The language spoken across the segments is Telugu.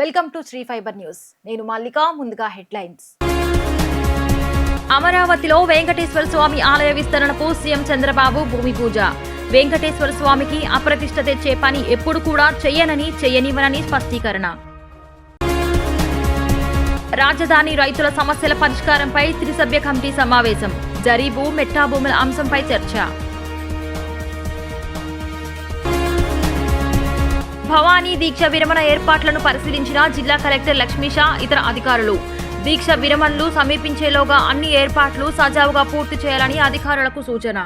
Welcome to Shri fibre news. నేను మల్లిక. ముందుగా హెడ్లైన్స్. అమరావతిలో వెంకటేశ్వర స్వామి ఆలయ విస్తరణకు సీఎం చంద్రబాబు భూమి పూజ. వెంకటేశ్వర స్వామికి అప్రతిష్ఠ తెచ్చే పని ఎప్పుడు కూడా చేయనివ్వనని స్పష్టీకరణ. రాజధాని రైతుల సమస్యల పరిష్కారంపై త్రిసభ్య కమిటీ సమావేశం. జరీబు మెట్టా భూముల అంశంపై చర్చ. భవానీ దీక్ష విరమణ ఏర్పాట్లను పరిశీలించిన జిల్లా కలెక్టర్ లక్ష్మీషా ఇతర అధికారులు. దీక్ష విరమణలు సమీపించేలోగా అన్ని ఏర్పాట్లు సజావుగా పూర్తి చేయాలని అధికారులకు సూచన.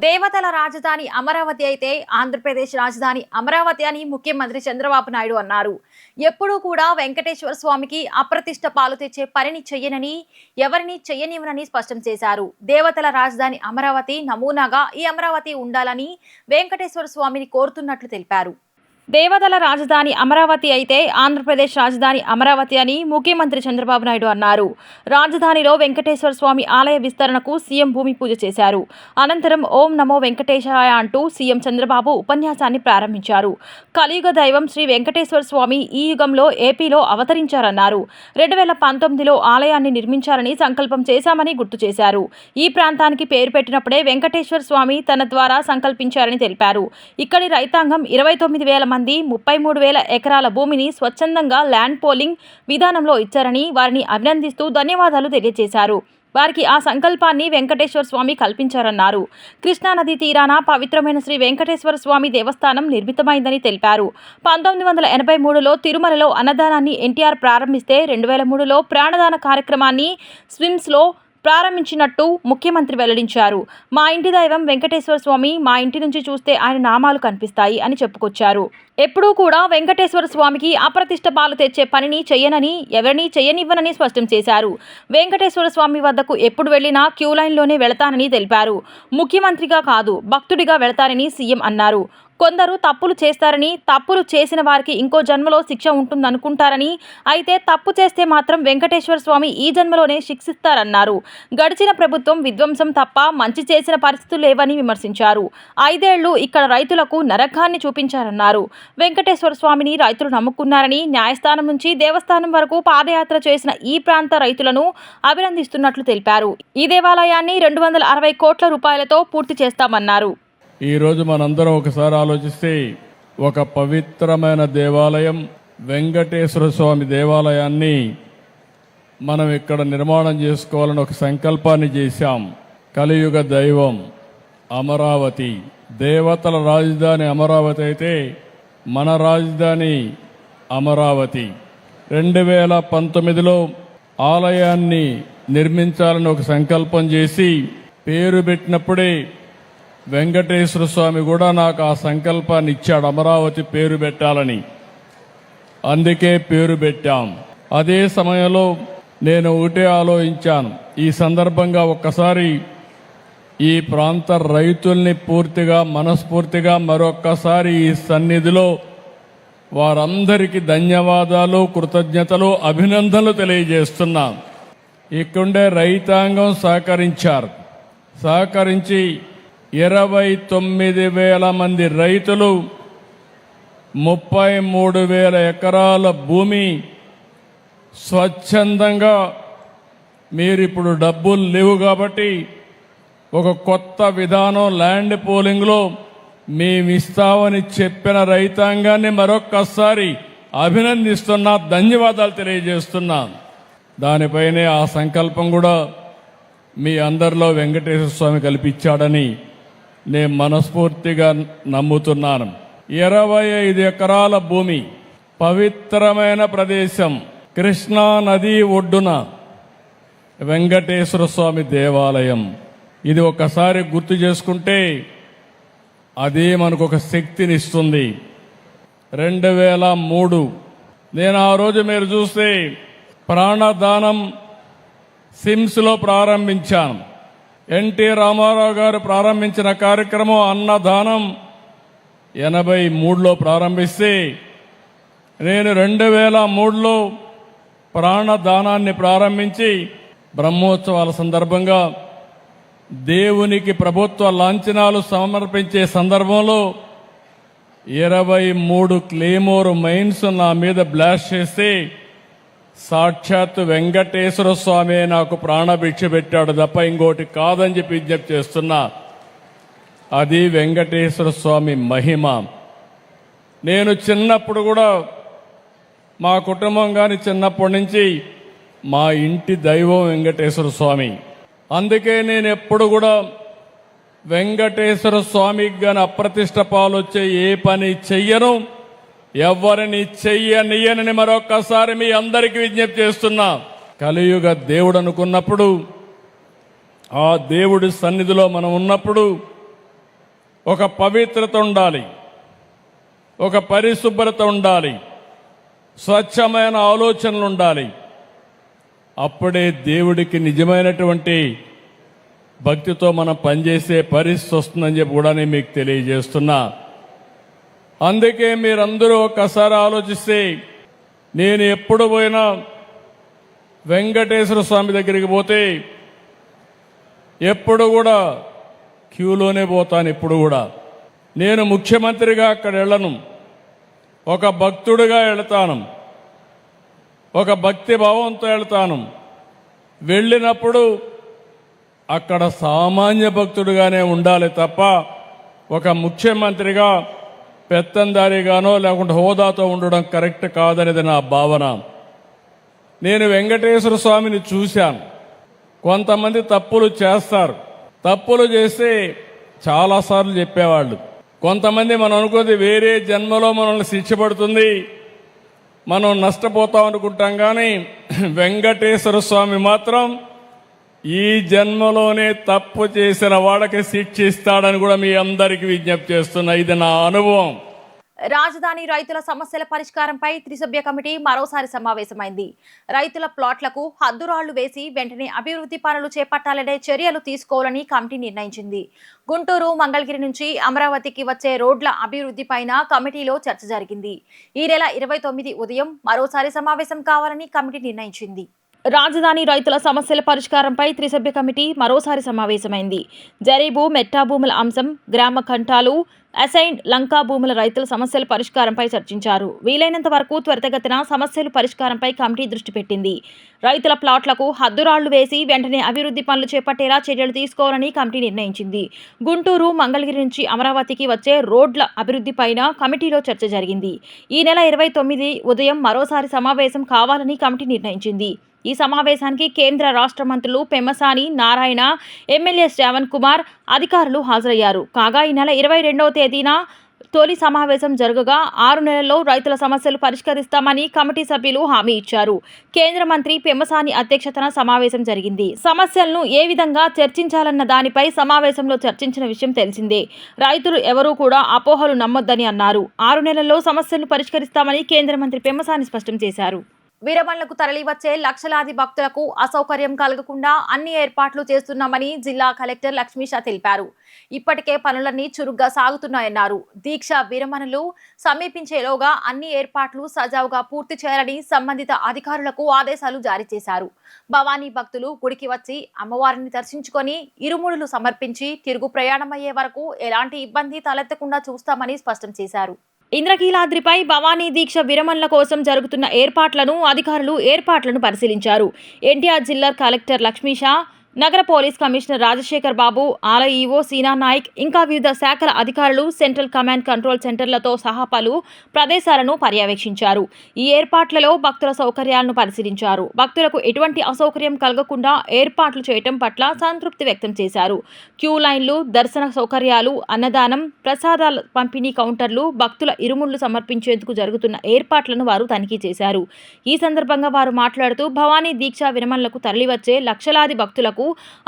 దేవతల రాజధాని అమరావతి అయితే ఆంధ్రప్రదేశ్ రాజధాని అమరావతి అని ముఖ్యమంత్రి చంద్రబాబు నాయుడు అన్నారు. ఎప్పుడూ కూడా వెంకటేశ్వర స్వామికి అప్రతిష్ఠ పాలు తెచ్చే పనిని చెయ్యనని, ఎవరిని చెయ్యనివ్వనని స్పష్టం చేశారు. దేవతల రాజధాని అమరావతి నమూనాగా ఈ అమరావతి ఉండాలని వెంకటేశ్వర స్వామిని కోరుతున్నట్లు తెలిపారు. దేవతల రాజధాని అమరావతి అయితే ఆంధ్రప్రదేశ్ రాజధాని అమరావతి అని ముఖ్యమంత్రి చంద్రబాబు నాయుడు అన్నారు. రాజధానిలో వెంకటేశ్వర స్వామి ఆలయ విస్తరణకు సీఎం భూమి పూజ చేశారు. అనంతరం ఓం నమో వెంకటేశాయ అంటూ సీఎం చంద్రబాబు ఉపన్యాసాన్ని ప్రారంభించారు. కలియుగ దైవం శ్రీ వెంకటేశ్వర స్వామి ఈ యుగంలో ఏపీలో అవతరించారన్నారు. 2019లో ఆలయాన్ని నిర్మించాలని సంకల్పం చేశామని గుర్తు చేశారు. ఈ ప్రాంతానికి పేరు పెట్టినప్పుడే వెంకటేశ్వర స్వామి తన ద్వారా సంకల్పించారని తెలిపారు. ఇక్కడి రైతాంగం 29,000 మంది 33,000 ఎకరాల భూమిని స్వచ్ఛందంగా ల్యాండ్ పోలింగ్ విధానంలో ఇచ్చారని వారిని అభినందిస్తూ ధన్యవాదాలు తెలియజేశారు. వారికి ఆ సంకల్పాన్ని వెంకటేశ్వర స్వామి కల్పించారన్నారు. కృష్ణానది తీరాన పవిత్రమైన శ్రీ వెంకటేశ్వర స్వామి దేవస్థానం నిర్మితమైందని తెలిపారు. 1983లో తిరుమలలో అన్నదానాన్ని ఎన్టీఆర్ ప్రారంభిస్తే 2003లో ప్రాణదాన కార్యక్రమాన్ని స్విమ్స్లో ప్రారంభించినట్టు ముఖ్యమంత్రి వెల్లడించారు. మా ఇంటి దైవం వెంకటేశ్వర స్వామి, మా ఇంటి నుంచి చూస్తే ఆయన నామాలు కనిపిస్తాయి అని చెప్పుకొచ్చారు. ఎప్పుడూ కూడా వెంకటేశ్వర స్వామికి అప్రతిష్ఠ పాలు తెచ్చే పనిని చెయ్యనని, ఎవరిని చెయ్యనివ్వనని స్పష్టం చేశారు. వెంకటేశ్వర స్వామి వద్దకు ఎప్పుడు వెళ్లినా క్యూ లైన్లోనే వెళతానని తెలిపారు. ముఖ్యమంత్రిగా కాదు, భక్తుడిగా వెళతానని సీఎం అన్నారు. కొందరు తప్పులు చేస్తారని, తప్పులు చేసిన వారికి ఇంకో జన్మలో శిక్ష ఉంటుందనుకుంటారని, అయితే తప్పు చేస్తే మాత్రం వెంకటేశ్వర స్వామి ఈ జన్మలోనే శిక్షిస్తారన్నారు. గడిచిన ప్రభుత్వం విధ్వంసం తప్ప మంచి చేసిన పరిస్థితులు లేవని విమర్శించారు. 5 ఏళ్లు ఇక్కడ రైతులకు నరకాన్ని చూపించారన్నారు. వెంకటేశ్వర స్వామిని రైతులు నమ్ముకున్నారని, న్యాయస్థానం నుంచి దేవస్థానం వరకు పాదయాత్ర చేసిన ఈ ప్రాంత రైతులను అభినందిస్తున్నట్లు తెలిపారు. ఈ దేవాలయాన్ని 260 కోట్ల రూపాయలతో పూర్తి చేస్తామన్నారు. ఈరోజు మనందరం ఒకసారి ఆలోచిస్తే ఒక పవిత్రమైన దేవాలయం వెంకటేశ్వర స్వామి దేవాలయాన్ని మనం ఇక్కడ నిర్మాణం చేసుకోవాలని ఒక సంకల్పాన్ని చేశాం. కలియుగ దైవం అమరావతి, దేవతల రాజధాని అమరావతి అయితే మన రాజధాని అమరావతి. 2019లో ఆలయాన్ని నిర్మించాలని ఒక సంకల్పం చేసి పేరు పెట్టినప్పుడే వెంకటేశ్వర స్వామి కూడా నాకు ఆ సంకల్పాన్ని ఇచ్చాడు, అమరావతి పేరు పెట్టాలని. అందుకే పేరు పెట్టాం. అదే సమయంలో నేను ఒకటే ఆలోచించాను, ఈ సందర్భంగా ఒక్కసారి ఈ ప్రాంత రైతుల్ని పూర్తిగా మనస్ఫూర్తిగా మరొక్కసారి ఈ సన్నిధిలో వారందరికీ ధన్యవాదాలు, కృతజ్ఞతలు, అభినందనలు తెలియజేస్తున్నాం. ఇక్కడే రైతాంగం సహకరించి 29,000 మంది రైతులు 33,000 ఎకరాల భూమి స్వచ్ఛందంగా, మీరిప్పుడు డబ్బులు లేవు కాబట్టి ఒక కొత్త విధానం ల్యాండ్ పోలింగ్లో మేమిస్తామని చెప్పిన రైతాంగాన్ని మరొక్కసారి అభినందిస్తున్నా, ధన్యవాదాలు తెలియజేస్తున్నా. దానిపైనే ఆ సంకల్పం కూడా మీ అందరిలో వెంకటేశ్వర స్వామి కల్పించాడని నేను మనస్ఫూర్తిగా నమ్ముతున్నాను. 25 ఎకరాల భూమి, పవిత్రమైన ప్రదేశం, కృష్ణా నది ఒడ్డున వెంకటేశ్వర స్వామి దేవాలయం. ఇది ఒకసారి గుర్తు చేసుకుంటే అదే మనకు ఒక శక్తినిస్తుంది. 2003 నేను ఆ రోజు మీరు చూస్తే ప్రాణదానం సిమ్స్లో ప్రారంభించాను. ఎన్టీ రామారావు గారు ప్రారంభించిన కార్యక్రమం అన్నదానం 83లో ప్రారంభిస్తే నేను 2003లో ప్రాణదానాన్ని ప్రారంభించి బ్రహ్మోత్సవాల సందర్భంగా దేవునికి ప్రభుత్వ లాంఛనాలు సమర్పించే సందర్భంలో 23 క్లేమోర్ మైన్స్ నా మీద బ్లాస్ట్ చేస్తే సాక్షాత్ వెంకటేశ్వర స్వామి నాకు ప్రాణభిక్ష పెట్టాడు తప్ప ఇంకోటి కాదని చెప్పి విజ్ఞప్తి చేస్తున్నా. అది వెంకటేశ్వర స్వామి మహిమ. నేను చిన్నప్పుడు కూడా మా కుటుంబం కానీ చిన్నప్పటి నుంచి మా ఇంటి దైవం వెంకటేశ్వర స్వామి. అందుకే నేను ఎప్పుడు కూడా వెంకటేశ్వర స్వామికి గాని అప్రతిష్ట పాలొచ్చే ఏ పని చెయ్యను, ఎవరిని చెయ్యనియనని మరొక్కసారి మీ అందరికీ విజ్ఞప్తి చేస్తున్నా. కలియుగ దేవుడు అనుకున్నప్పుడు, ఆ దేవుడి సన్నిధిలో మనం ఉన్నప్పుడు ఒక పవిత్రత ఉండాలి, ఒక పరిశుభ్రత ఉండాలి, స్వచ్ఛమైన ఆలోచనలు ఉండాలి. అప్పుడే దేవుడికి నిజమైనటువంటి భక్తితో మనం పనిచేసే పరిస్థితి వస్తుందని చెప్పి కూడా నేను మీకు తెలియజేస్తున్నా. అందుకే మీరందరూ ఒక్కసారి ఆలోచిస్తే, నేను ఎప్పుడు పోయినా వెంకటేశ్వర స్వామి దగ్గరికి పోతే ఎప్పుడు కూడా క్యూలోనే పోతాను. ఇప్పుడు కూడా నేను ముఖ్యమంత్రిగా అక్కడ వెళ్ళను, ఒక భక్తుడిగా వెళతాను, ఒక భక్తి భావంతో వెళ్తాను. వెళ్ళినప్పుడు అక్కడ సామాన్య భక్తుడిగానే ఉండాలి తప్ప ఒక ముఖ్యమంత్రిగా పెత్తందారిగానో లేకుంటే హోదాతో ఉండడం కరెక్ట్ కాదనేది నా భావన. నేను వెంకటేశ్వర స్వామిని చూశాను. కొంతమంది తప్పులు చేస్తారు, తప్పులు చేస్తే చాలాసార్లు చెప్పేవాళ్ళు. కొంతమంది మనం అనుకుంది వేరే జన్మలో మనల్ని శిక్ష పడుతుంది, మనం నష్టపోతాం అనుకుంటాం. కానీ వెంకటేశ్వర స్వామి మాత్రం ఈ జన్మలోనే తప్పు చేసిన వాళ్ళకి శిక్షిస్తాడని కూడా మీ అందరికీ విజ్ఞప్తి చేస్తున్నా. ఇది నా అనుభవం. రాజధాని రైతుల సమస్యల పరిష్కారంపై త్రిసభ్య కమిటీ మరోసారి సమావేశమైంది. రైతుల ప్లాట్లకు హద్దురాళ్లు వేసి వెంటనే అభివృద్ధి పనులు చేపట్టాలనే చర్యలు తీసుకోవాలని కమిటీ నిర్ణయించింది. గుంటూరు, మంగళగిరి నుంచి అమరావతికి వచ్చే రోడ్ల అభివృద్ధి పైన కమిటీలో చర్చ జరిగింది. ఈ నెల 29 ఉదయం మరోసారి సమావేశం కావాలని కమిటీ నిర్ణయించింది. రాజధాని రైతుల సమస్యల పరిష్కారంపై త్రిసభ్య కమిటీ మరోసారి సమావేశమైంది. జరీబు, మెట్టా భూముల అంశం, గ్రామ కంఠాలు, అసైన్డ్ లంకా భూముల రైతుల సమస్యల పరిష్కారంపై చర్చించారు. వీలైనంత వరకు త్వరితగతిన సమస్యల పరిష్కారంపై కమిటీ దృష్టి పెట్టింది. రైతుల ప్లాట్లకు హద్దురాళ్లు వేసి వెంటనే అభివృద్ధి పనులు చేపట్టేలా చర్యలు తీసుకోవాలని కమిటీ నిర్ణయించింది. గుంటూరు, మంగళగిరి నుంచి అమరావతికి వచ్చే రోడ్ల అభివృద్ధిపైన కమిటీలో చర్చ జరిగింది. ఈ నెల 29 ఉదయం మరోసారి సమావేశం కావాలని కమిటీ నిర్ణయించింది. ఈ సమావేశానికి కేంద్ర రాష్ట్ర మంత్రులు పెమ్మసాని నారాయణ, ఎమ్మెల్యే శ్రావణ్ కుమార్ అధికారులు హాజరయ్యారు. కాగా ఈ నెల 22వ తేదీన తొలి సమావేశం జరగగా 6 నెలల్లో రైతుల సమస్యలు పరిష్కరిస్తామని కమిటీ సభ్యులు హామీ ఇచ్చారు. కేంద్ర మంత్రి పెమ్మసాని అధ్యక్షతన సమావేశం జరిగింది. సమస్యలను ఏ విధంగా చర్చించాలన్న దానిపై సమావేశంలో చర్చించిన విషయం తెలిసిందే. రైతులు ఎవరూ కూడా అపోహలు నమ్మొద్దని అన్నారు. 6 నెలల్లో సమస్యలను పరిష్కరిస్తామని కేంద్ర మంత్రి పెమ్మసాని స్పష్టం చేశారు. వీరమల్లకు తరలివచ్చే లక్షలాది భక్తులకు అసౌకర్యం కలగకుండా అన్ని ఏర్పాట్లు చేస్తున్నామని జిల్లా కలెక్టర్ లక్ష్మీషా తెలిపారు. ఇప్పటికే పనులన్నీ చురుగ్గా సాగుతున్నాయన్నారు. దీక్ష విరమణలు సమీపించేలోగా అన్ని ఏర్పాట్లు సజావుగా పూర్తి చేయాలని సంబంధిత అధికారులకు ఆదేశాలు జారీ చేశారు. భవానీ భక్తులు గుడికి వచ్చి అమ్మవారిని దర్శించుకొని ఇరుముడులు సమర్పించి తిరుగు ప్రయాణమయ్యే వరకు ఎలాంటి ఇబ్బంది తలెత్తకుండా చూస్తామని స్పష్టం చేశారు. ఇంద్రకీలాద్రిపై భవానీ దీక్ష విరమణల కోసం జరుగుతున్న ఏర్పాట్లను పరిశీలించారు. ఎన్టీఆర్ జిల్లా కలెక్టర్ లక్ష్మీషా, నగర పోలీస్ కమిషనర్ రాజశేఖర్ బాబు, ఆలయ ఈవో సీనా నాయక్, ఇంకా వివిధ శాఖల అధికారులు సెంట్రల్ కమాండ్ కంట్రోల్ సెంటర్లతో సహా పలు ప్రదేశాలను పర్యవేక్షించారు. ఈ ఏర్పాట్లలో భక్తుల సౌకర్యాలను పరిశీలించారు. భక్తులకు ఎటువంటి అసౌకర్యం కలగకుండా ఏర్పాట్లు చేయటం పట్ల సంతృప్తి వ్యక్తం చేశారు. క్యూ లైన్లు, దర్శన సౌకర్యాలు, అన్నదానం, ప్రసాదాల పంపిణీ కౌంటర్లు, భక్తుల ఇరుముళ్లు సమర్పించేందుకు జరుగుతున్న ఏర్పాట్లను వారు తనిఖీ చేశారు. ఈ సందర్భంగా వారు మాట్లాడుతూ భవానీ దీక్ష విరమణలకు తరలివచ్చే లక్షలాది భక్తులకు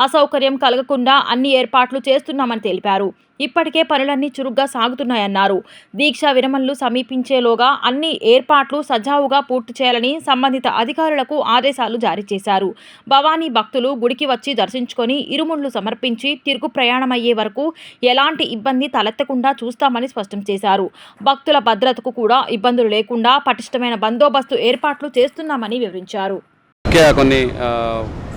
అసౌకర్యం కలగకుండా అన్ని ఏర్పాట్లు చేస్తున్నామని తెలిపారు. ఇప్పటికే పనులన్నీ చురుగ్గా సాగుతున్నాయన్నారు. దీక్షా విరమణలు సమీపించేలోగా అన్ని ఏర్పాట్లు సజావుగా పూర్తి చేయాలని సంబంధిత అధికారులకు ఆదేశాలు జారీ చేశారు. భవానీ భక్తులు గుడికి వచ్చి దర్శించుకొని ఇరుముళ్లు సమర్పించి తిరుగు ప్రయాణమయ్యే వరకు ఎలాంటి ఇబ్బంది తలెత్తకుండా చూస్తామని స్పష్టం చేశారు. భక్తుల భద్రతకు కూడా ఇబ్బందులు లేకుండా పటిష్టమైన బందోబస్తు ఏర్పాట్లు చేస్తున్నామని వివరించారు. కొన్ని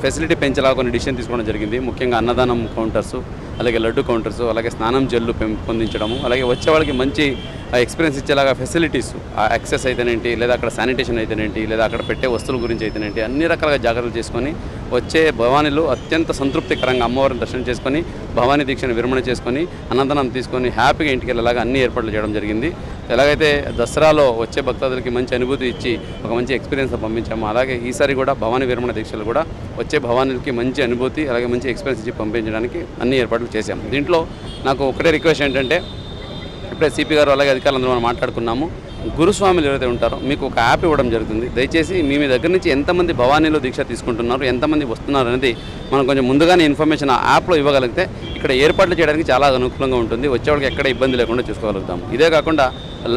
ఫెసిలిటీ పెంచేలా కొన్ని డిసిషన్ తీసుకోవడం జరిగింది. ముఖ్యంగా అన్నదానం కౌంటర్స్, అలాగే లడ్డు కౌంటర్స్, అలాగే స్నానం జల్లు పెంపొందించడము, అలాగే వచ్చే వాళ్ళకి మంచి ఎక్స్పీరియన్స్ ఇచ్చేలాగా ఫెసిలిటీస్, యాక్సెస్ అయితేనేంటి, లేదా అక్కడ శానిటేషన్ అయితేనేంటి, లేదా అక్కడ పెట్టే వస్తువుల గురించి అయితేనేంటి, అన్ని రకాలుగా జాగ్రత్తలు చేసుకొని వచ్చే భవానీలు అత్యంత సంతృప్తికరంగా అమ్మవారిని దర్శనం చేసుకొని భవానీ దీక్షను విరమణ చేసుకొని అనంతనం తీసుకొని హ్యాపీగా ఇంటికి వెళ్ళేలాగా అన్ని ఏర్పాట్లు చేయడం జరిగింది. ఎలాగైతే దసరాలో వచ్చే భక్తాదులకి మంచి అనుభూతి ఇచ్చి ఒక మంచి ఎక్స్పీరియన్స్ పంపించాము, అలాగే ఈసారి కూడా భవానీ విరమణ దీక్షలు కూడా వచ్చే భవానీలకి మంచి అనుభూతి అలాగే మంచి ఎక్స్పీరియన్స్ ఇచ్చి పంపించడానికి అన్ని ఏర్పాట్లు చేశాము. దీంట్లో నాకు ఒకటే రిక్వెస్ట్ ఏంటంటే, ఇప్పుడే సిపి గారు అలాగే అధికారులందరూ మనం మాట్లాడుకున్నాము, గురుస్వాములు ఎవరైతే ఉంటారో మీకు ఒక యాప్ ఇవ్వడం జరుగుతుంది. దయచేసి మీ దగ్గర నుంచి ఎంతమంది భవానీలో దీక్ష తీసుకుంటున్నారు, ఎంతమంది వస్తున్నారు అనేది మనం కొంచెం ముందుగానే ఇన్ఫర్మేషన్ ఆ యాప్లో ఇవ్వగలిగితే ఇక్కడ ఏర్పాట్లు చేయడానికి చాలా అనుకూలంగా ఉంటుంది. వచ్చేవాళ్ళకి ఎక్కడ ఇబ్బంది లేకుండా చూసుకోగలుగుతాము. ఇదే కాకుండా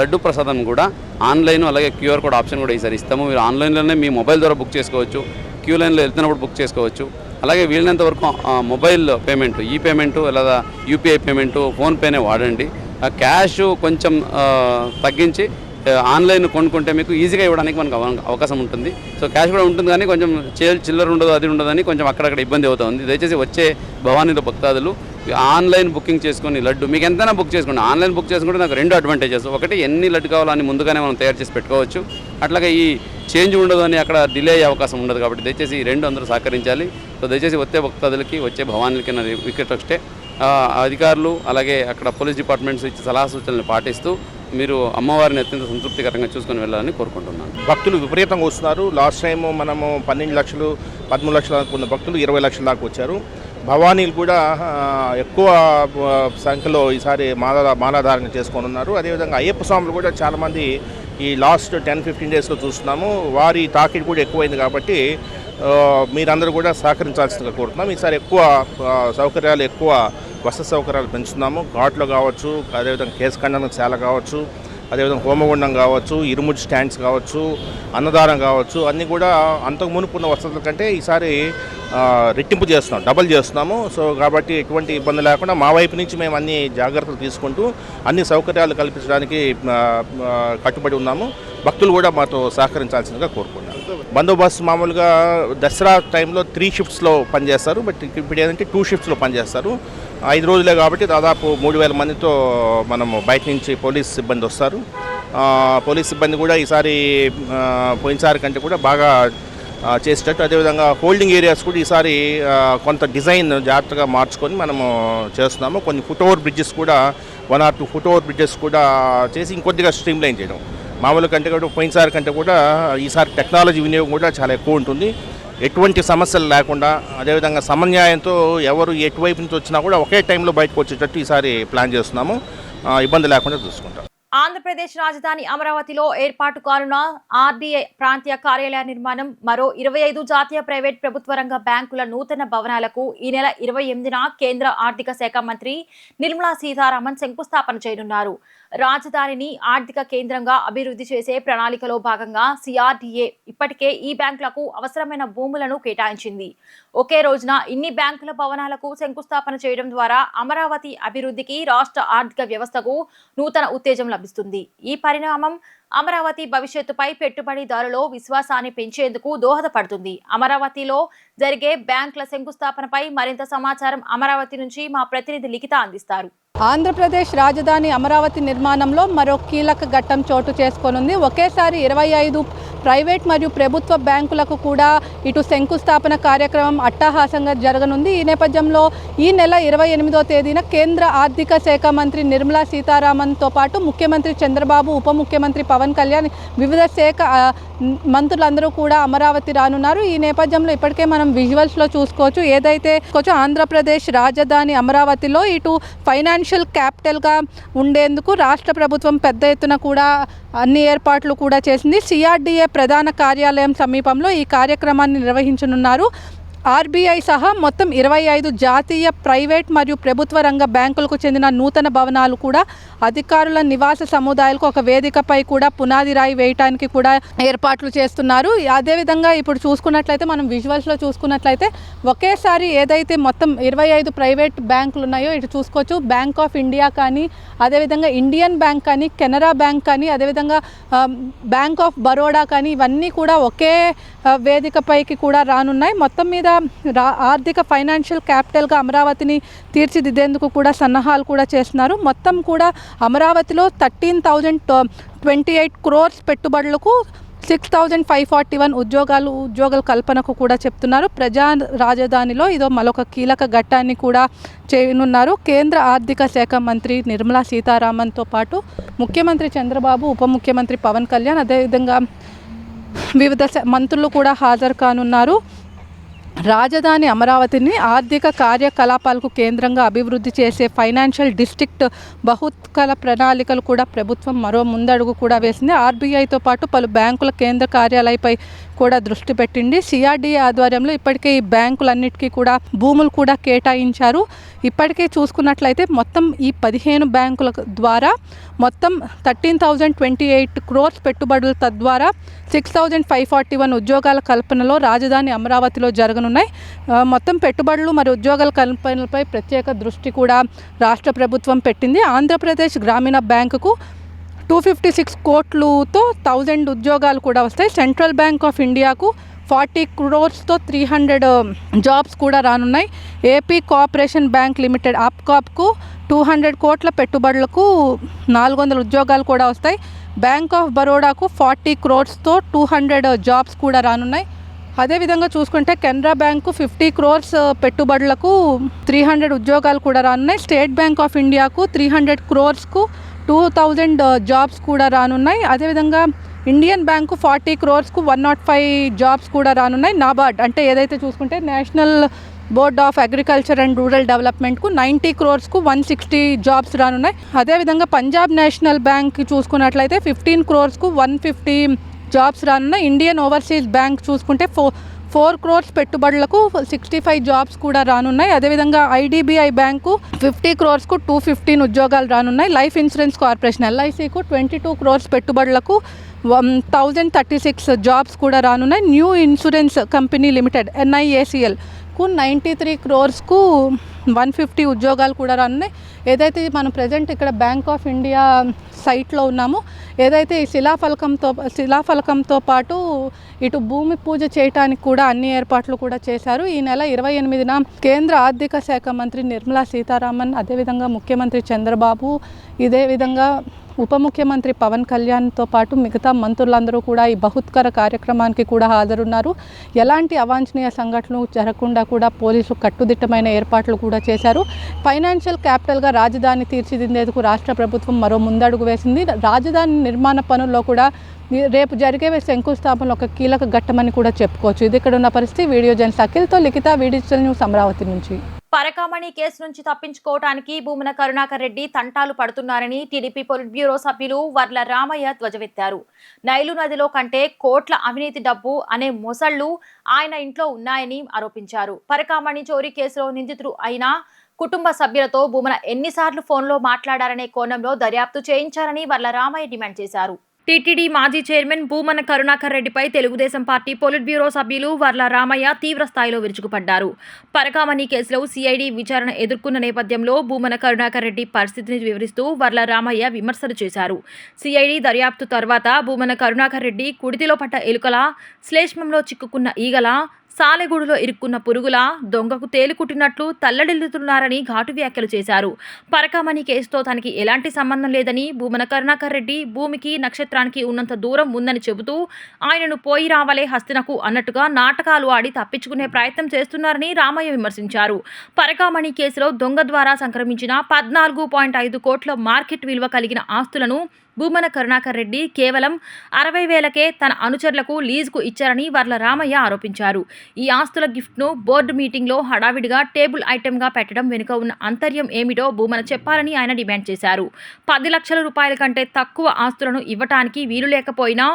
లడ్డు ప్రసాదం కూడా ఆన్లైన్ అలాగే క్యూఆర్ కోడ్ ఆప్షన్ కూడా ఈసారి ఇస్తాము. మీరు ఆన్లైన్లోనే మీ మొబైల్ ద్వారా బుక్ చేసుకోవచ్చు, క్యూ లైన్లో వెళ్తున్నప్పుడు బుక్ చేసుకోవచ్చు. అలాగే వీళ్ళంత వరకు మొబైల్ పేమెంట్, ఈ పేమెంటు లేదా యూపీఐ పేమెంటు, ఫోన్పేనే వాడండి. క్యాష్ కొంచెం తగ్గించి ఆన్లైన్ కొనుక్కుంటే మీకు ఈజీగా ఇవ్వడానికి మనకు అవకాశం ఉంటుంది. సో క్యాష్ కూడా ఉంటుంది కానీ కొంచెం చిల్లర ఉండదు, అది ఉండదని కొంచెం అక్కడక్కడ ఇబ్బంది అవుతుంది. దయచేసి వచ్చే భవానీలో భక్తాదులు ఆన్లైన్ బుకింగ్ చేసుకొని లడ్డు మీకు ఎంతైనా బుక్ చేసుకోండి. ఆన్లైన్ బుక్ చేసుకుంటే నాకు 2 అడ్వాంటేజెస్. ఒకటి, ఎన్ని లడ్డు కావాలో అని ముందుగానే మనం తయారు చేసి పెట్టుకోవచ్చు. అట్లాగే ఈ చేంజ్ ఉండదు అని అక్కడ డిలే అయ్యే అవకాశం ఉండదు. కాబట్టి దయచేసి ఈ 2 అందరూ సహకరించాలి. సో దయచేసి వచ్చే భక్తాదులకి వచ్చే భవానీలకి నా రిక్వెస్ట్ అధికారులు అలాగే అక్కడ పోలీస్ డిపార్ట్మెంట్స్ ఇచ్చే సలహా సూచనలు పాటిస్తూ మీరు అమ్మవారిని అత్యంత సంతృప్తికరంగా చూసుకొని వెళ్ళాలని కోరుకుంటున్నాను. భక్తులు విపరీతంగా వస్తున్నారు. లాస్ట్ టైం మనము 12 లక్షలు 13 లక్షలు అనుకున్న భక్తులు 20 లక్షల దాకా వచ్చారు. భవానీలు కూడా ఎక్కువ సంఖ్యలో ఈసారి మాలాధారణ చేసుకొని ఉన్నారు. అదేవిధంగా అయ్యప్ప స్వాములు కూడా చాలామంది ఈ లాస్ట్ 10-15 డేస్లో చూస్తున్నాము. వారి తాకిడి కూడా ఎక్కువైంది. కాబట్టి మీరందరూ కూడా సహకరించాల్సిందిగా కోరుతున్నాం. ఈసారి ఎక్కువ సౌకర్యాలు, ఎక్కువ వసతి సౌకర్యాలు పెంచుతున్నాము. ఘాట్లో కావచ్చు, అదేవిధంగా కేసు ఖండన శాల కావచ్చు, అదేవిధంగా హోమగుండం కావచ్చు, ఇరుముడి స్టాండ్స్ కావచ్చు, అన్నదానం కావచ్చు, అన్నీ కూడా అంతకు మునుపున్న వసతుల కంటే ఈసారి రెట్టింపు చేస్తున్నాం, డబల్ చేస్తున్నాము. సో కాబట్టి ఎటువంటి ఇబ్బంది లేకుండా మా వైపు నుంచి మేము అన్ని జాగ్రత్తలు తీసుకుంటూ అన్ని సౌకర్యాలు కల్పించడానికి కట్టుబడి ఉన్నాము. భక్తులు కూడా మాతో సహకరించాల్సిందిగా కోరుకున్నాను. బందోబస్తు మామూలుగా దసరా టైంలో 3 షిఫ్ట్స్లో పనిచేస్తారు. బట్ ఇప్పుడు ఏంటంటే 2 షిఫ్ట్స్లో పనిచేస్తారు. 5 రోజులే కాబట్టి దాదాపు 3000 మందితో మనము బయట నుంచి పోలీస్ సిబ్బంది వస్తారు. పోలీస్ సిబ్బంది కూడా ఈసారి పోయినసారి కంటే కూడా బాగా చేసేటట్టు, అదేవిధంగా హోల్డింగ్ ఏరియాస్ కూడా ఈసారి కొంత డిజైన్ జాగ్రత్తగా మార్చుకొని మనము చేస్తున్నాము. కొన్ని ఫుట్ ఓవర్ బ్రిడ్జెస్ కూడా 1 or 2 ఫుట్ ఓవర్ బ్రిడ్జెస్ కూడా చేసి ఇంకొద్దిగా స్ట్రీమ్ లైన్ చేయడం. మామూలు కంటే కూడా పోయినసారి కంటే కూడా ఈసారి టెక్నాలజీ వినియోగం కూడా చాలా ఎక్కువ ఉంటుంది. ఎటువంటి సమస్యలు లేకుండా, అదేవిధంగా సమన్యాయంతో ఎవరు ఎటువైపు నుంచి వచ్చినా కూడా ఒకే టైంలో బయటకు వచ్చేటట్టు ఈసారి ప్లాన్ చేస్తున్నాము. ఇబ్బంది లేకుండా చూసుకుంటాం. ఆంధ్రప్రదేశ్ రాజధాని అమరావతిలో ఏర్పాటు కానున్న ఆర్డీఐ ప్రాంతీయ కార్యాలయ నిర్మాణం, మరో 25 జాతీయ ప్రైవేట్ ప్రభుత్వ రంగ బ్యాంకుల నూతన భవనాలకు ఈ నెల 28న కేంద్ర ఆర్థిక శాఖ మంత్రి నిర్మలా సీతారామన్ శంకుస్థాపన చేయనున్నారు. రాజధానిని ఆర్థిక కేంద్రంగా అభివృద్ధి చేసే ప్రణాళికలో భాగంగా సిఆర్డీఏ ఇప్పటికే ఈ బ్యాంకులకు అవసరమైన భూములను కేటాయించింది. ఒకే రోజున ఇన్ని బ్యాంకుల భవనాలకు శంకుస్థాపన చేయడం ద్వారా అమరావతి అభివృద్ధికి, రాష్ట్ర ఆర్థిక వ్యవస్థకు నూతన ఉత్తేజం లభిస్తుంది. ఈ పరిణామం అమరావతి భవిష్యత్తుపై పెట్టుబడిదారులో విశ్వాసాన్ని పెంచేందుకు దోహదపడుతుంది. అమరావతిలో జరిగే బ్యాంకుల శంకుస్థాపనపై మరింత సమాచారం అమరావతి నుంచి మా ప్రతినిధి లిఖిత అందిస్తారు. ఆంధ్రప్రదేశ్ రాజధాని అమరావతి నిర్మాణంలో మరో కీలక ఘట్టం చోటు చేసుకోనుంది. ఒకేసారి 25 ప్రైవేట్ మరియు ప్రభుత్వ బ్యాంకులకు కూడా ఇటు శంకుస్థాపన కార్యక్రమం అట్టహాసంగా జరగనుంది. ఈ నేపథ్యంలో ఈ నెల 28వ తేదీన కేంద్ర ఆర్థిక శాఖ మంత్రి నిర్మలా సీతారామన్తో పాటు ముఖ్యమంత్రి చంద్రబాబు, ఉప ముఖ్యమంత్రి పవన్ కళ్యాణ్, వివిధ శాఖ మంత్రులందరూ కూడా అమరావతి రానున్నారు. ఈ నేపథ్యంలో ఇప్పటికే మనం విజువల్స్లో చూసుకోవచ్చు. ఏదైతే ఆంధ్రప్రదేశ్ రాజధాని అమరావతిలో ఇటు ఫైనాన్షియల్ క్యాపిటల్గా ఉండేందుకు రాష్ట్ర ప్రభుత్వం పెద్ద ఎత్తున కూడా అన్ని ఏర్పాట్లు కూడా చేసింది. సిఆర్డీఏ ప్రధాన కార్యాలయం సమీపంలో ఈ కార్యక్రమాన్ని నిర్వహించనున్నారు. ఆర్బీఐ సహా మొత్తం 25 జాతీయ, ప్రైవేట్ మరియు ప్రభుత్వ రంగ బ్యాంకులకు చెందిన నూతన భవనాలు కూడా అధికారుల నివాస సముదాయాలకు ఒక వేదికపై కూడా పునాది రాయి వేయటానికి కూడా ఏర్పాట్లు చేస్తున్నారు. అదేవిధంగా ఇప్పుడు చూసుకున్నట్లయితే మనం విజువల్స్లో చూసుకున్నట్లయితే ఒకేసారి ఏదైతే మొత్తం 25 ప్రైవేట్ బ్యాంకులు ఉన్నాయో ఇటు చూసుకోవచ్చు. బ్యాంక్ ఆఫ్ ఇండియా కానీ, అదేవిధంగా ఇండియన్ బ్యాంక్ కానీ, కెనరా బ్యాంక్ కానీ, అదేవిధంగా బ్యాంక్ ఆఫ్ బరోడా కానీ, ఇవన్నీ కూడా ఒకే వేదికపైకి కూడా రానున్నాయి. మొత్తం మీద ఆర్థిక ఫైనాన్షియల్ క్యాపిటల్గా అమరావతిని తీర్చిదిద్దేందుకు కూడా సన్నాహాలు కూడా చేస్తున్నారు. మొత్తం కూడా అమరావతిలో 13,028 crores పెట్టుబడులకు 6,541 ఉద్యోగాల కల్పనకు కూడా చెప్తున్నారు. ప్రజా రాజధానిలో ఇదో మరొక కీలక ఘట్టాన్ని కూడా చేయనున్నారు. కేంద్ర ఆర్థిక శాఖ మంత్రి నిర్మలా సీతారామన్తో పాటు ముఖ్యమంత్రి చంద్రబాబు, ఉప ముఖ్యమంత్రి పవన్ కళ్యాణ్, అదేవిధంగా వివిధ మంత్రులు కూడా హాజరు కానున్నారు. రాజధాని అమరావతిని ఆర్థిక కార్యకలాపాలకు కేంద్రంగా అభివృద్ధి చేసే ఫైనాన్షియల్ డిస్ట్రిక్ట్ బహుత్కల ప్రణాళికలు కూడా ప్రభుత్వం మరో ముందడుగు కూడా వేసింది. ఆర్బీఐతో పాటు పలు బ్యాంకుల కేంద్ర కార్యాలయపై కూడా దృష్టి పెట్టింది. సిఆర్డీఏ ఆధ్వర్యంలో ఇప్పటికే ఈ బ్యాంకులన్నిటికీ కూడా భూములు కూడా కేటాయించారు. ఇప్పటికే చూసుకున్నట్లయితే మొత్తం ఈ 15 బ్యాంకుల ద్వారా మొత్తం 13,028 crores పెట్టుబడులు, తద్వారా 6,541 ఉద్యోగాల కల్పనలో రాజధాని అమరావతిలో జరగనున్నాయి. మొత్తం పెట్టుబడులు మరియు ఉద్యోగాల కల్పనలపై ప్రత్యేక దృష్టి కూడా రాష్ట్ర ప్రభుత్వం పెట్టింది. ఆంధ్రప్రదేశ్ గ్రామీణ బ్యాంకుకు 256 కోట్లతో 1000 ఉద్యోగాలు కూడా వస్తాయి. సెంట్రల్ బ్యాంక్ ఆఫ్ ఇండియాకు 40 crores-తో 300 జాబ్స్ కూడా రానున్నాయి. ఏపీ కోఆపరేషన్ బ్యాంక్ లిమిటెడ్ ఆప్కాప్కు 200 కోట్ల పెట్టుబడులకు 400 ఉద్యోగాలు కూడా వస్తాయి. బ్యాంక్ ఆఫ్ బరోడాకు 40 crores-తో 200 జాబ్స్ కూడా రానున్నాయి. అదేవిధంగా చూసుకుంటే కెనరా బ్యాంకు 50 crores పెట్టుబడులకు 300 ఉద్యోగాలు కూడా రానున్నాయి. స్టేట్ బ్యాంక్ ఆఫ్ ఇండియాకు 300 crores-కు 2000 జాబ్స్ కూడా రానున్నాయి. అదేవిధంగా ఇండియన్ బ్యాంకు 40 crores-కు 105 జాబ్స్ కూడా రానున్నాయి. నాబార్డ్ అంటే ఏదైతే చూసుకుంటే national board of agriculture and rural డెవలప్మెంట్కు 90 crores-కు 160 జాబ్స్ రానున్నాయి. అదేవిధంగా పంజాబ్ నేషనల్ బ్యాంక్ చూసుకున్నట్లయితే 15 crores-కు 150 జాబ్స్ రానున్నాయి. ఇండియన్ ఓవర్సీస్ బ్యాంక్ చూసుకుంటే 4 crores పెట్టుబడులకు 65 జాబ్స్ కూడా రానున్నాయి. అదేవిధంగా ఐడిబిఐ బ్యాంకు 50 crores-కు 215 ఉద్యోగాలు రానున్నాయి. లైఫ్ ఇన్సూరెన్స్ కార్పొరేషన్ LICకు 22 crores పెట్టుబడులకు 1036 జాబ్స్ కూడా రానున్నాయి. న్యూ ఇన్సూరెన్స్ కంపెనీ లిమిటెడ్ NIACLకు 93 crores-కు 150 ఉద్యోగాలు కూడా రానున్నాయి. ఏదైతే మనం ప్రజెంట్ ఇక్కడ బ్యాంక్ ఆఫ్ ఇండియా సైట్లో ఉన్నామో, ఏదైతే ఈ శిలాఫలకంతో పాటు ఇటు భూమి పూజ చేయడానికి కూడా అన్ని ఏర్పాట్లు కూడా చేశారు. ఈ నెల 28న కేంద్ర ఆర్థిక శాఖ మంత్రి నిర్మలా సీతారామన్, అదేవిధంగా ముఖ్యమంత్రి చంద్రబాబు, ఇదే విధంగా ఉప ముఖ్యమంత్రి పవన్ కళ్యాణ్తో పాటు మిగతా మంత్రులందరూ కూడా ఈ బహుత్కర కార్యక్రమానికి కూడా హాజరున్నారు. ఎలాంటి అవాంఛనీయ సంఘటనలు జరగకుండా కూడా పోలీసులు కట్టుదిట్టమైన ఏర్పాట్లు కూడా చేశారు. ఫైనాన్షియల్ క్యాపిటల్గా రాజధాని తీర్చిదిద్దేందుకు రాష్ట్ర ప్రభుత్వం మరో ముందడుగు వేసింది. రాజధాని నిర్మాణ పనుల్లో కూడా రేపు జరిగే శంకుస్థాపనలో ఒక కీలక ఘట్టమని కూడా చెప్పుకోవచ్చు. ఇది ఇక్కడ ఉన్న పరిస్థితి. వీడియో జర్నలిస్ట్ అఖిల్తో లిఖిత, డిజిటల్ న్యూస్ అమరావతి నుంచి. పరకామణి కేసు నుంచి తప్పించుకోవడానికి భూమన కరుణాకర్ రెడ్డి తంటాలు పడుతున్నారని టీడీపీ పొలిట్ బ్యూరో సభ్యులు వర్ల రామయ్య ధ్వజమెత్తారు. నైలు నదిలో కంటే కోట్ల అవినీతి డబ్బు అనే మొసళ్లు ఆయన ఇంట్లో ఉన్నాయని ఆరోపించారు. పరకామణి చోరీ కేసులో నిందితుడు అయిన కుటుంబ సభ్యులతో భూమన ఎన్నిసార్లు ఫోన్లో మాట్లాడారనే కోణంలో దర్యాప్తు చేయించారని వర్ల రామయ్య డిమాండ్ చేశారు. టీటీడీ మాజీ చైర్మన్ భూమన కరుణాకర్ రెడ్డిపై తెలుగుదేశం పార్టీ పొలిట్ బ్యూరో సభ్యులు వర్ల రామయ్య తీవ్ర స్థాయిలో విరుచుకుపడ్డారు. పరకామణి కేసులో సిఐడి విచారణ ఎదుర్కొన్న నేపథ్యంలో భూమన కరుణాకర్ రెడ్డి పరిస్థితిని వివరిస్తూ వర్ల రామయ్య విమర్శలు చేశారు. సిఐడి దర్యాప్తు తర్వాత భూమన కరుణాకర్ రెడ్డి కుడితిలో పడ్డ ఎలుకల, శ్లేష్మంలో చిక్కుకున్న ఈగల, సాలెగూడులో ఇరుక్కున్న పురుగుల, దొంగకు తేలికుట్టినట్లు తల్లడిల్లుతున్నారని ఘాటు వ్యాఖ్యలు చేశారు. పరకామణి కేసుతో తనకి ఎలాంటి సంబంధం లేదని, భూమన కరుణాకర్ రెడ్డి భూమికి నక్షత్రానికి ఉన్నంత దూరం ఉందని చెబుతూ ఆయనను పోయి రావాలే హస్తినకు అన్నట్టుగా నాటకాలు ఆడి తప్పించుకునే ప్రయత్నం చేస్తున్నారని రామయ్య విమర్శించారు. పరకామణి కేసులో దొంగ ద్వారా సంక్రమించిన 14.5 కోట్ల మార్కెట్ విలువ కలిగిన ఆస్తులను భూమన కరుణాకర్ రెడ్డి కేవలం 60,000కే తన అనుచరులకు లీజుకు ఇచ్చారని వర్ల రామయ్య ఆరోపించారు. ఈ ఆస్తుల గిఫ్ట్ను బోర్డు మీటింగ్లో హడావిడిగా టేబుల్ ఐటెంగా పెట్టడం వెనుక ఉన్న అంతర్యం ఏమిటో భూమన చెప్పాలని ఆయన డిమాండ్ చేశారు. 10 లక్షల రూపాయల కంటే తక్కువ ఆస్తులను ఇవ్వటానికి వీలు లేకపోయినా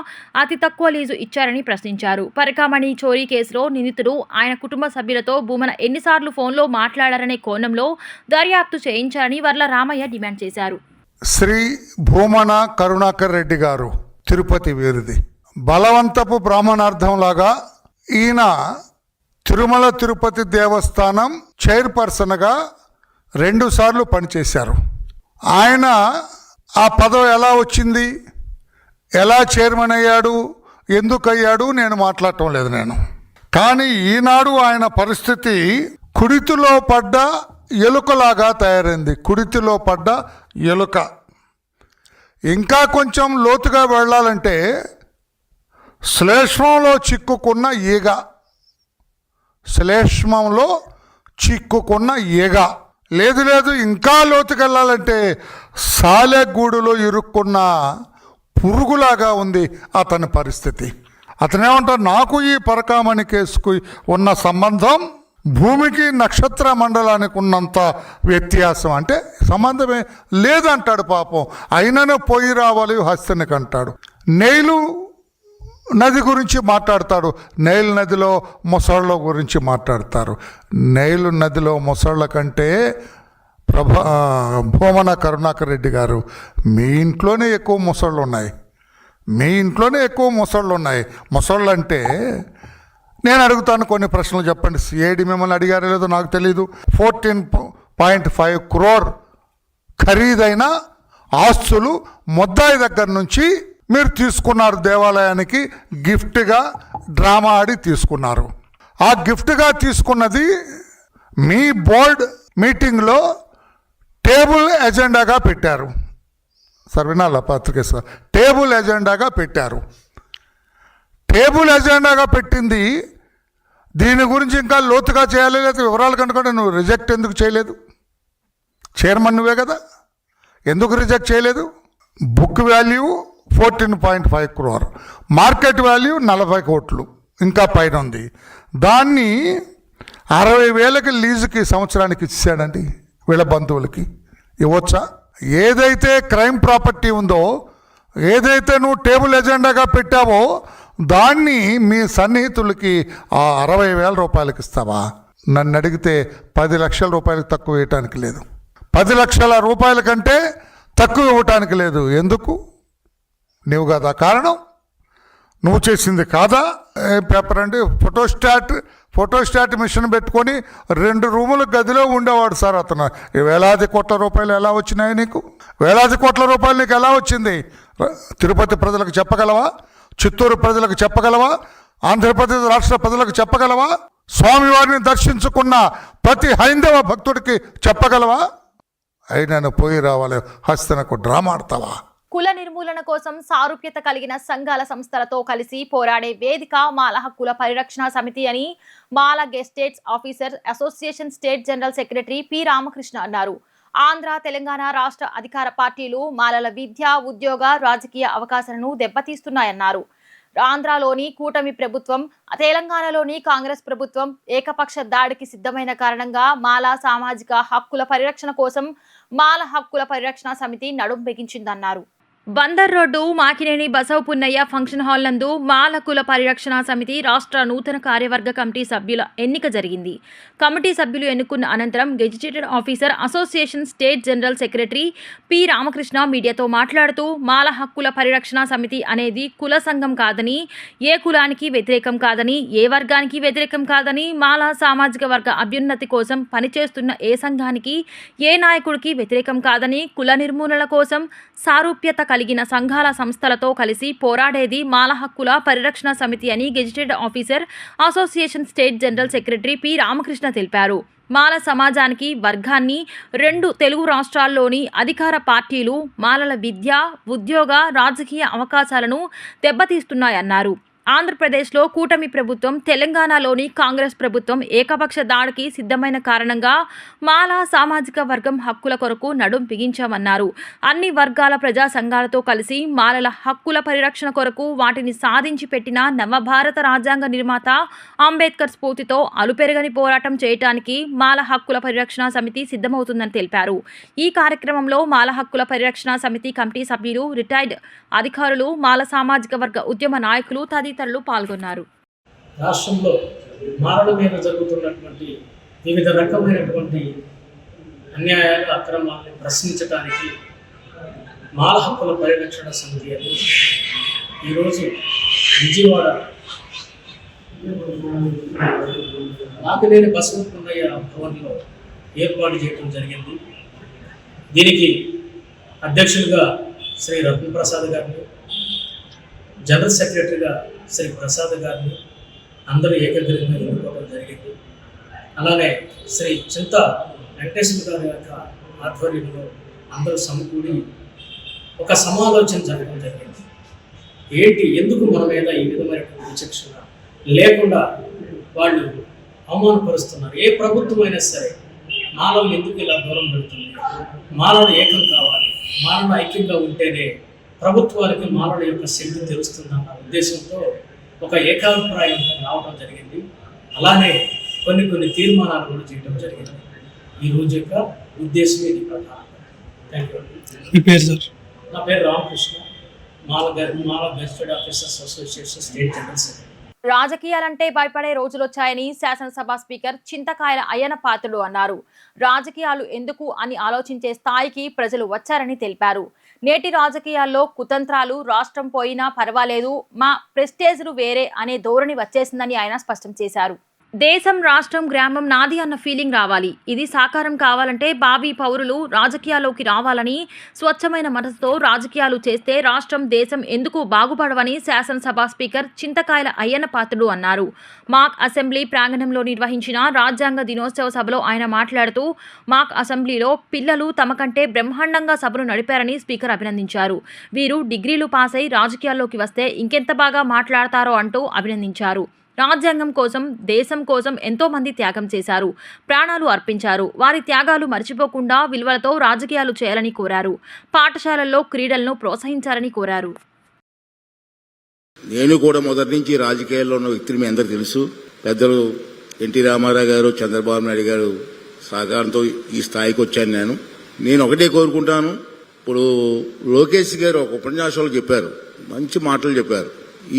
అతి తక్కువ లీజు ఇచ్చారని ప్రశ్నించారు. పరకామణి చోరీ కేసులో నిందితుడు ఆయన కుటుంబ సభ్యులతో భూమన ఎన్నిసార్లు ఫోన్లో మాట్లాడారనే కోణంలో దర్యాప్తు చేయించారని వర్ల రామయ్య డిమాండ్ చేశారు. శ్రీ భూమన కరుణాకర్ రెడ్డి గారు తిరుపతి వీరిది. బలవంతపు బ్రాహ్మణార్థంలాగా ఈయన తిరుమల తిరుపతి దేవస్థానం చైర్పర్సన్గా 2 సార్లు పనిచేశారు. ఆయన ఆ పదవి ఎలా వచ్చింది, ఎలా చైర్మన్ అయ్యాడు, ఎందుకు అయ్యాడు నేను మాట్లాడటం లేదు. నేను కానీ ఈనాడు ఆయన పరిస్థితి కుడితిలో పడ్డ ఎలుకలాగా తయారైంది. కుడితిలో పడ్డ ఎలుక. ఇంకా కొంచెం లోతుగా వెళ్ళాలంటే శ్లేష్మంలో చిక్కుకున్న ఈగ. శ్లేష్మంలో చిక్కుకున్న ఈగ. లేదు ఇంకా లోతుకెళ్ళాలంటే సాలెగూడులో ఇరుక్కున్న పురుగులాగా ఉంది అతని పరిస్థితి. అతనేమంటారు, నాకు ఈ పరకామణి కేసుకు ఉన్న సంబంధం భూమికి నక్షత్ర మండలానికి ఉన్నంత వ్యత్యాసం, అంటే సంబంధమే లేదంటాడు పాపం. అయినను పోయి రావాలి హస్తినికి అంటాడు. నైలు నది గురించి మాట్లాడతాడు. నైలు నదిలో మొసళ్ళ గురించి మాట్లాడతారు. నైలు నదిలో మొసళ్ళ కంటే భూమన కరుణాకర్ రెడ్డి గారు, మీ ఇంట్లోనే ఎక్కువ మొసళ్ళు ఉన్నాయి. మీ ఇంట్లోనే ఎక్కువ మొసళ్ళు ఉన్నాయి. మొసళ్ళు అంటే నేను అడుగుతాను, కొన్ని ప్రశ్నలు చెప్పండి. సిఐడి మిమ్మల్ని అడిగారో లేదో నాకు తెలీదు. 14.5 crore ఖరీదైన ఆస్తులు ముద్దాయి దగ్గర నుంచి మీరు తీసుకున్నారు. దేవాలయానికి గిఫ్ట్గా డ్రామా ఆడి తీసుకున్నారు. ఆ గిఫ్ట్గా తీసుకున్నది మీ బోర్డ్ మీటింగ్లో టేబుల్ ఎజెండాగా పెట్టారు. సార్ వినాలా పత్రిక సార్? టేబుల్ ఎజెండాగా పెట్టారు. టేబుల్ ఎజెండాగా పెట్టింది. దీని గురించి ఇంకా లోతుగా చేయాలి, లేదా వివరాలు కనుక నువ్వు రిజెక్ట్ ఎందుకు చేయలేదు? చైర్మన్ నువ్వే కదా, ఎందుకు రిజెక్ట్ చేయలేదు? Book value 14.5 crore, market value 40 కోట్లు ఇంకా పైన ఉంది. దాన్ని 60,000కి లీజుకి సంవత్సరానికి ఇచ్చాడండి వీళ్ళ బంధువులకి. ఇవ్వచ్చా? ఏదైతే క్రైమ్ ప్రాపర్టీ ఉందో, ఏదైతే నువ్వు టేబుల్ ఎజెండాగా పెట్టావో దాన్ని మీ సన్నిహితులకి ఆ 60,000 రూపాయలకి ఇస్తావా? నన్ను అడిగితే 10 లక్షల రూపాయలకు తక్కువ ఇవ్వటానికి లేదు. 10 లక్షల రూపాయల కంటే తక్కువ ఇవ్వటానికి లేదు. ఎందుకు? నువ్వు కదా కారణం, నువ్వు చేసింది కాదా? పేపర్ అండి, ఫోటోస్టాట్ మిషన్ పెట్టుకొని 2 రూముల గదిలో ఉండేవాడు సార్ అతను. వేలాది కోట్ల రూపాయలు ఎలా వచ్చినాయి నీకు? వేలాది కోట్ల రూపాయలు నీకు ఎలా వచ్చింది? తిరుపతి ప్రజలకు చెప్పగలవా? చిత్తూరు ప్రజలకు చెప్పగలవా? ఆంధ్రప్రదేశ్ రాష్ట్ర ప్రజలకు చెప్పగలవా? స్వామివారిని దర్శించుకున్న ప్రతి హైందవ భక్తుడికి చెప్పగలవా? అయినా పోయి రావాలి హస్తినకు డ్రామా ఆడతావా? కుల నిర్మూలన కోసం సారూప్యత కలిగిన సంఘాల సంస్థలతో కలిసి పోరాడే వేదిక మాల హక్కుల పరిరక్షణ సమితి అని Mala gazetted officer association state general secretary P Ramakrishna అన్నారు. ఆంధ్ర, తెలంగాణ రాష్ట్ర అధికార పార్టీలు మాలల విద్య, ఉద్యోగ, రాజకీయ అవకాశాలను దెబ్బతీస్తున్నాయన్నారు. ఆంధ్రాలోని కూటమి ప్రభుత్వం, తెలంగాణలోని కాంగ్రెస్ ప్రభుత్వం ఏకపక్ష దాడికి సిద్ధమైన కారణంగా మాల సామాజిక హక్కుల పరిరక్షణ కోసం మాల హక్కుల పరిరక్షణ సమితి నడుం బిగించిందన్నారు. Bandar road Makineni Basavapunnaiah function hall నందు మాల కుల పరిరక్షణ సమితి రాష్ట్ర నూతన కార్యవర్గ కమిటీ సభ్యుల ఎన్నిక జరిగింది. కమిటీ సభ్యులు ఎన్నుకున్న అనంతరం gazetted officer association state general secretary P Ramakrishna మీడియాతో మాట్లాడుతూ, మాల హక్కుల పరిరక్షణ సమితి అనేది కుల సంఘం కాదని, ఏ కులానికి వ్యతిరేకం కాదని, ఏ వర్గానికి వ్యతిరేకం కాదని, మాల సామాజిక వర్గ అభ్యున్నతి కోసం పనిచేస్తున్న ఏ సంఘానికి, ఏ నాయకుడికి వ్యతిరేకం కాదని, కుల నిర్మూలన కోసం సారూప్యత కలిగిన సంఘాల సంస్థలతో కలిసి పోరాడేది మాల హక్కుల పరిరక్షణ సమితి అని gazetted officer association state general secretary P Ramakrishna తెలిపారు. మాల సమాజానికి, వర్గాన్ని 2 తెలుగు రాష్ట్రాల్లోని అధికార పార్టీలు మాలల విద్య, ఉద్యోగ, రాజకీయ అవకాశాలను దెబ్బతీస్తున్నాయన్నారు. ఆంధ్రప్రదేశ్లో కూటమి ప్రభుత్వం, తెలంగాణలోని కాంగ్రెస్ ప్రభుత్వం ఏకపక్ష దాడికి సిద్ధమైన కారణంగా మాల సామాజిక వర్గం హక్కుల కొరకు నడుం బిగించామన్నారు. అన్ని వర్గాల ప్రజా సంఘాలతో కలిసి మాలల హక్కుల పరిరక్షణ కొరకు వాటిని సాధించి పెట్టిన నవభారత రాజ్యాంగ నిర్మాత అంబేద్కర్ స్ఫూర్తితో అలుపెరగని పోరాటం చేయడానికి మాల హక్కుల పరిరక్షణ సమితి సిద్ధమవుతుందని తెలిపారు. ఈ కార్యక్రమంలో మాల హక్కుల పరిరక్షణ సమితి కమిటీ సభ్యులు, రిటైర్డ్ అధికారులు, మాల సామాజిక వర్గ ఉద్యమ నాయకులు తదితరులు పాల్గొన్నారు. రాష్ట్రంలో మాలల మీద జరుగుతున్నటువంటి వివిధ రకమైనటువంటి అన్యాయాలు, అక్రమాలను ప్రశ్నించడానికి మాల హక్కుల పరిరక్షణ సమితి అని ఈరోజు విజయవాడ మాకినేని బసవపున్నయ్య భవన్లో ఏర్పాటు చేయడం జరిగింది. దీనికి అధ్యక్షులుగా శ్రీ రత్నప్రసాద్ గారిని, జనరల్ సెక్రటరీగా శ్రీ ప్రసాద్ గారిని, అందరూ ఏకగ్రీవంగా ఎన్నుకోవడం జరిగింది. అలానే శ్రీ చింత వెంకటేశ్వర గారి యొక్క ఆధ్వర్యంలో అందరూ సమకూడి ఒక సమాలోచన జరగడం జరిగింది. ఎందుకు మన మీద ఈ విధమైనటువంటి విచక్షణ లేకుండా వాళ్ళు అవమానపరుస్తున్నారు? ఏ ప్రభుత్వం అయినా సరే మానవులు ఎందుకు ఇలా దూరం పెడుతుంది? మానవుడు ఏకం కావాలి, మానవుడు ఐక్యంగా ఉంటేనే ప్రభుత్వానికి మానవుడి యొక్క శక్తి తెలుస్తుందన్న ఉద్దేశంతో ఒక ఏకాభిప్రాయం రావడం జరిగింది. అలానే కొన్ని తీర్మానాలు కూడా చేయడం జరిగింది. ఈ రోజు యొక్క ఉద్దేశం ఇది ప్రధానం. Thank you. మీ పేరు సార్? నా పేరు Ramakrishna, Mala gazetted officers association state general secretary. రాజకీయాలంటే భయపడే రోజులొచ్చాయని శాసనసభ స్పీకర్ చింతకాయల అయ్యన్న పాత్రుడు అన్నారు. రాజకీయాలు ఎందుకు అని ఆలోచించే స్థాయికి ప్రజలు వచ్చారని తెలిపారు. నేటి రాజకీయాల్లో కుతంత్రాలు, రాష్ట్రం పోయినా పర్వాలేదు, మా ప్రెస్టేజ్లు వేరే అనే ధోరణి వచ్చేసిందని ఆయన స్పష్టం చేశారు. దేశం, రాష్ట్రం, గ్రామం నాది అన్న ఫీలింగ్ రావాలి. ఇది సాకారం కావాలంటే భావి పౌరులు రాజకీయాల్లోకి రావాలని, స్వచ్ఛమైన మనసుతో రాజకీయాలు చేస్తే రాష్ట్రం, దేశం ఎందుకు బాగుపడవని శాసనసభ స్పీకర్ చింతకాయల అయ్యన్న పాత్రుడు అన్నారు. మాక్ అసెంబ్లీ ప్రాంగణంలో నిర్వహించిన రాజ్యాంగ దినోత్సవ సభలో ఆయన మాట్లాడుతూ, మాక్ అసెంబ్లీలో పిల్లలు తమ కంటే బ్రహ్మాండంగా సభను నడిపారని స్పీకర్ అభినందించారు. వీరు డిగ్రీలు పాస్ అయి రాజకీయాల్లోకి వస్తే ఇంకెంత బాగా మాట్లాడతారో అంటూ అభినందించారు. రాజ్యాంగం కోసం, దేశం కోసం ఎంతో మంది త్యాగం చేశారు, ప్రాణాలు అర్పించారు. వారి త్యాగాలు మర్చిపోకుండా విలువలతో రాజకీయాలు చేయాలని కోరారు. పాఠశాలల్లో క్రీడలను ప్రోత్సహించాలని కోరారు. నేను కూడా మొదటి నుంచి రాజకీయాల్లో ఉన్న వ్యక్తులు మీ అందరూ తెలుసు. పెద్దలు ఎన్టీ రామారావు గారు, చంద్రబాబు నాయుడు గారు సహకారంతో ఈ స్థాయికి వచ్చాను. నేను ఒకటే కోరుకుంటాను. ఇప్పుడు లోకేష్ గారు ఒక ఉపన్యాసంలో చెప్పారు, మంచి మాటలు చెప్పారు.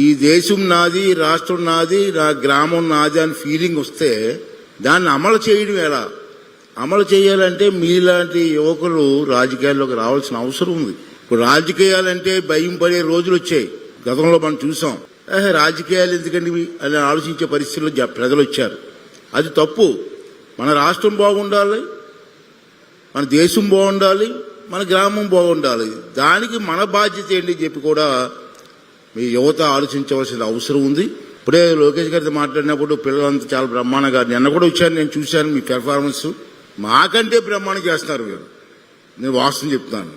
ఈ దేశం నాది, రాష్ట్రం నాది, నా గ్రామం నాది అని ఫీలింగ్ వస్తే దాన్ని అమలు చేయడం ఎలా? అమలు చేయాలంటే మీలాంటి యువకులు రాజకీయాల్లోకి రావాల్సిన అవసరం ఉంది. ఇప్పుడు రాజకీయాలంటే భయం పడే రోజులు వచ్చాయి. గతంలో మనం చూసాం. రాజకీయాలు ఎందుకండి అని ఆలోచించే పరిస్థితుల్లో ప్రజలు వచ్చారు. అది తప్పు. మన రాష్ట్రం బాగుండాలి, మన దేశం బాగుండాలి, మన గ్రామం బాగుండాలి. దానికి మన బాధ్యత ఏంటి చెప్పి కూడా మీ యువత ఆలోచించవలసిన అవసరం ఉంది. ఇప్పుడే లోకేష్ గారితో మాట్లాడినప్పుడు పిల్లలంతా చాలా బ్రహ్మాండంగా, నిన్న కూడా వచ్చాను, నేను చూశాను మీ పెర్ఫార్మెన్స్. మాకంటే బ్రహ్మాండం చేస్తున్నారు మీరు. నేను వాస్తవం చెప్తున్నాను.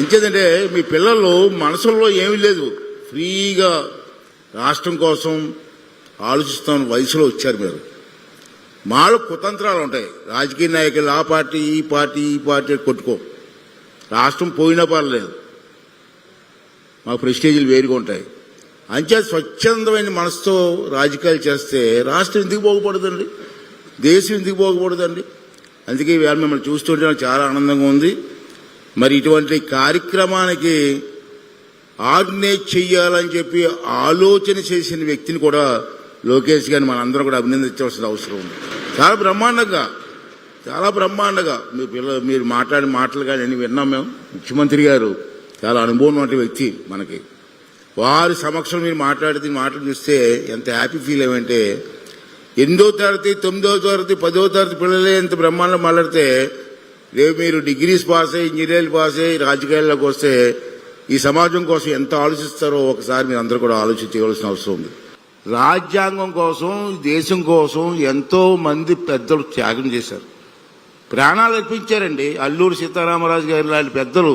ఎంచేదంటే మీ పిల్లలు మనసుల్లో ఏమీ లేదు, ఫ్రీగా రాష్ట్రం కోసం ఆలోచిస్తున్న వయసులో వచ్చారు మీరు. మాలో కుతంత్రాలు ఉంటాయి. రాజకీయ నాయకులు ఆ పార్టీ ఈ పార్టీ కొట్టుకో. రాష్ట్రం పోయినా పర్లేదు, మాకు ప్రెస్టేజీలు వేరుగా ఉంటాయి. అంచే స్వచ్ఛందమైన మనసుతో రాజకీయాలు చేస్తే రాష్ట్రం ఎందుకు బాగుపడదండి, దేశం ఎందుకు బాగుపడదండి? అందుకే ఇవాళ మిమ్మల్ని చూస్తుంటే నాకు చాలా ఆనందంగా ఉంది. మరి ఇటువంటి కార్యక్రమానికి ఆర్గనైజ్ చెయ్యాలని చెప్పి ఆలోచన చేసిన వ్యక్తిని కూడా లోకేష్ గారిని మనందరం కూడా అభినందించవలసిన అవసరం ఉంది. చాలా బ్రహ్మాండంగా మీరు మాట్లాడిన మాటలు కానీ అన్ని విన్నాం మేము. ముఖ్యమంత్రి గారు చాలా అనుభవం వంటి వ్యక్తి మనకి. వారి సమక్షంలో మీరు మాట్లాడితే మాటలు చూస్తే ఎంత హ్యాపీ ఫీల్ అయ్యంటే, 8వ తరగతి 9వ తరగతి 10వ తరగతి పిల్లలే ఎంత బ్రహ్మాండం మాట్లాడితే, రేపు మీరు డిగ్రీస్ పాస్ అయ్యి, ఇంజనీరింగ్ పాస్ అయ్యి రాజకీయాల్లోకి వస్తే ఈ సమాజం కోసం ఎంత ఆలోచిస్తారో ఒకసారి మీరు అందరూ కూడా ఆలోచించవలసిన అవసరం ఉంది. రాజ్యాంగం కోసం, దేశం కోసం ఎంతో మంది పెద్దలు త్యాగం చేశారు, ప్రాణాలు అర్పించారండి. అల్లూరి సీతారామరాజు గారి లాంటి పెద్దలు,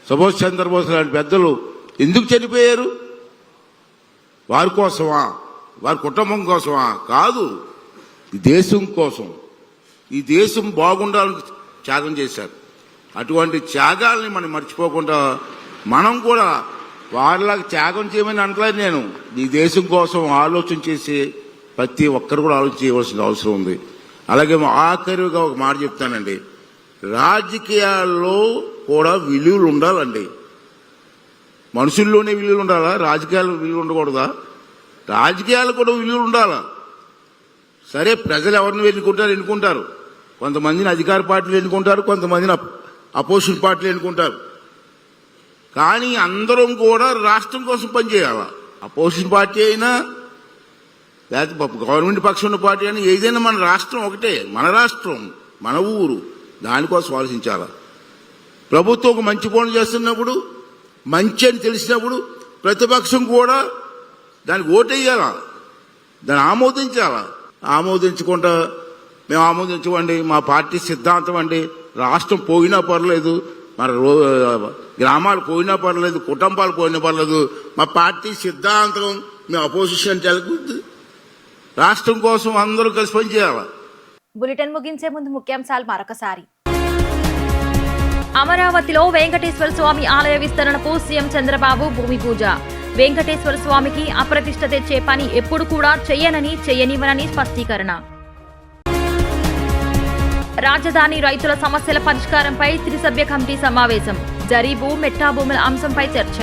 సుభాష్ చంద్రబోస్ లాంటి పెద్దలు ఎందుకు చనిపోయారు? వారి కోసమా? వారి కుటుంబం కోసమా? కాదు, ఈ దేశం కోసం, ఈ దేశం బాగుండాలని త్యాగం చేశారు. అటువంటి త్యాగాల్ని మనం మర్చిపోకుండా మనం కూడా వారిలాగా త్యాగం చేయమని అనట్లేదు నేను. ఈ దేశం కోసం ఆలోచన చేసి ప్రతి ఒక్కరు కూడా ఆలోచన చేయవలసిన అవసరం ఉంది. అలాగే ఆఖరిగా ఒక మాట చెప్తానండి, రాజకీయాల్లో కూడా విలువలు ఉండాలండి. మనుషుల్లోనే విలువలు ఉండాలా? రాజకీయాల్లో విలువలు ఉండకూడదా? రాజకీయాలు కూడా విలువలు ఉండాలా? సరే, ప్రజలు ఎవరిని ఎన్నుకుంటారు. కొంతమందిని అధికార పార్టీలు ఎన్నుకుంటారు, కొంతమందిని అపోజిషన్ పార్టీలు ఎన్నుకుంటారు. కానీ అందరం కూడా రాష్ట్రం కోసం పనిచేయాలా? అపోజిషన్ పార్టీ అయినా లేకపోతే గవర్నమెంట్ పక్షం ఉన్న పార్టీ అయినా ఏదైనా మన రాష్ట్రం ఒకటే, మన రాష్ట్రం, మన ఊరు, దానికోసం ఆలోచించాలా. ప్రభుత్వం ఒక మంచి పనులు చేస్తున్నప్పుడు, మంచి అని తెలిసినప్పుడు ప్రతిపక్షం కూడా దానికి ఓటేయాలా. దాన్ని ఆమోదించకుండా మేము ఆమోదించమండి, మా పార్టీ సిద్ధాంతం అండి, రాష్ట్రం పోయినా పర్లేదు, మన గ్రామాలు పోయినా పర్లేదు, కుటుంబాలు పోయినా పర్లేదు, మా పార్టీ సిద్ధాంతం మేము అపోజిషన్ తెలుగుతుంది, రాష్ట్రం కోసం అందరూ కలిసి పనిచేయాలి. బులెటిన్ ముగించే ముందు ముఖ్యాంశాలు మరొకసారి. అమరావతిలో వెంకటేశ్వర స్వామి ఆలయ విస్తరణకు సీఎం చంద్రబాబు భూమి పూజ. వెంకటేశ్వర స్వామికి అప్రతిష్ట తెచ్చే పని ఎప్పుడు కూడా చెయ్యనివ్వనని స్పష్టీకరణ. రాజధాని రైతుల సమస్యల పరిష్కారంపై త్రిసభ్య కమిటీ సమావేశం. జరీబు మెట్టా భూముల అంశంపై చర్చ.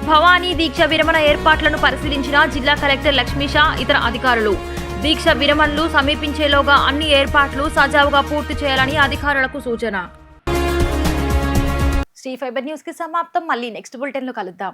భవానీ దీక్ష విరమణ ఏర్పాట్లను పరిశీలించిన జిల్లా కలెక్టర్ లక్ష్మీషా, ఇతర అధికారులు. దీక్ష విరమణలు సమీపించేలోగా అన్ని ఏర్పాట్లు సజావుగా పూర్తి చేయాలని అధికారులకు సూచన. శ్రీ ఫైబర్ న్యూస్ కి సమాప్తం. మళ్ళీ నెక్స్ట్ బులెటిన్ లో కలుద్దాం.